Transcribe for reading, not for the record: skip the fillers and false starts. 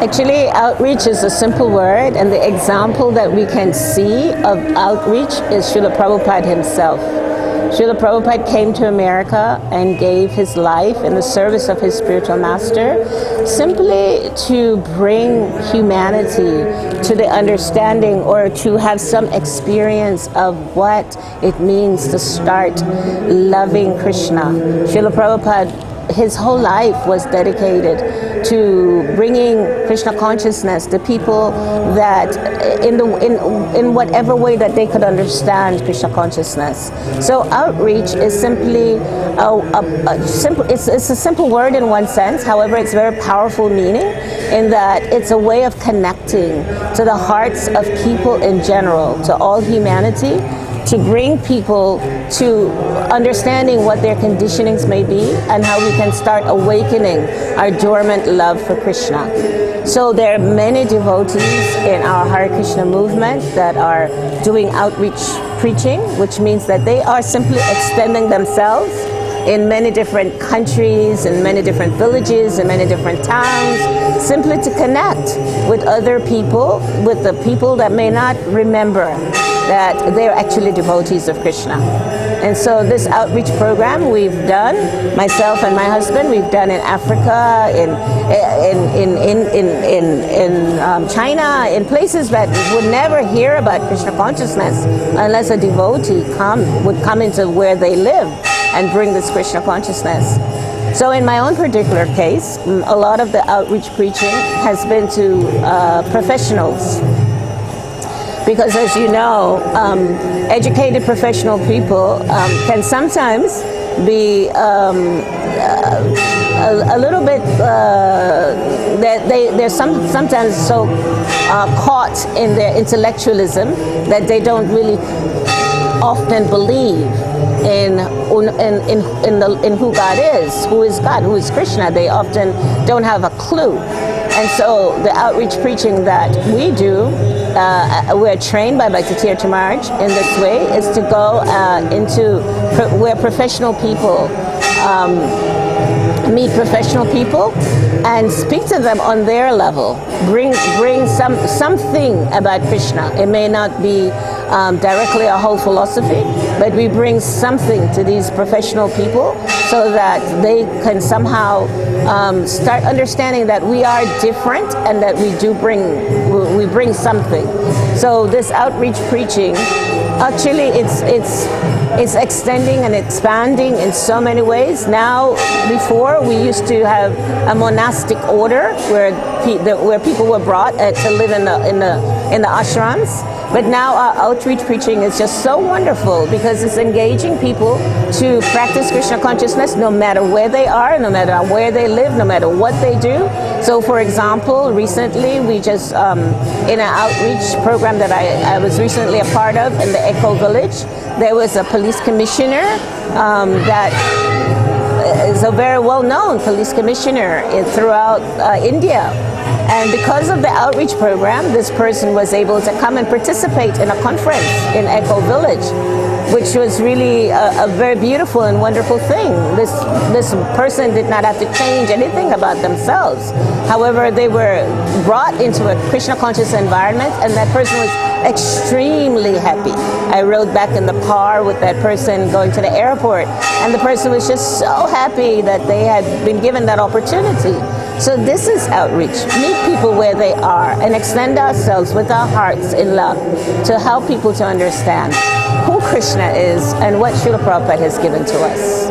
Actually, outreach is a simple word, and the example that we can see of outreach is Srila Prabhupada himself. Srila Prabhupada came to America and gave his life in the service of his spiritual master simply to bring humanity to the understanding or to have some experience of what it means to start loving Krishna. Srila Prabhupada, his whole life was dedicated to bringing Krishna consciousness to people that in whatever way that they could understand Krishna consciousness. So outreach is simply it's a simple word in one sense. However, it's very powerful meaning in that it's a way of connecting to the hearts of people in general, to all humanity, to bring people to understanding what their conditionings may be and how we can start awakening our dormant love for Krishna. So there are many devotees in our Hare Krishna movement that are doing outreach preaching, which means that they are simply extending themselves in many different countries, in many different villages, in many different towns, simply to connect with other people, with the people that may not remember that they're actually devotees of Krishna. And so this outreach program we've done, myself and my husband, we've done in Africa, in China, in places that would never hear about Krishna consciousness unless a devotee would come into where they live and bring this Krishna consciousness. So in my own particular case, a lot of the outreach preaching has been to professionals. Because as you know, educated professional people can sometimes be a little bit, they're sometimes so caught in their intellectualism that they don't really often believe in who God is, who is Krishna. They often don't have a clue. And so the outreach preaching that we do, we're trained by Bhakti Tirtha Maharaj in this way, is to go into where professional people meet professional people and speak to them on their level. Bring something about Krishna. It may not be directly a whole philosophy, but we bring something to these professional people so that they can somehow start understanding that we are different and that we bring something. So this outreach preaching, actually it's extending and expanding in so many ways. Now, before we used to have a monastic order where people were brought to live in the ashrams. But now our outreach preaching is just so wonderful because it's engaging people to practice Krishna consciousness no matter where they are, no matter where they live, no matter what they do. So for example, recently we just, in an outreach program that I was recently a part of in the Echo Village, there was a police commissioner that is a very well-known police commissioner throughout India. And because of the outreach program, this person was able to come and participate in a conference in Echo Village, which was really a very beautiful and wonderful thing. This person did not have to change anything about themselves. However, they were brought into a Krishna conscious environment, and that person was extremely happy. I rode back in the car with that person going to the airport, and the person was just so happy that they had been given that opportunity. So this is outreach. Meet people where they are and extend ourselves with our hearts in love to help people to understand who Krishna is and what Srila Prabhupada has given to us.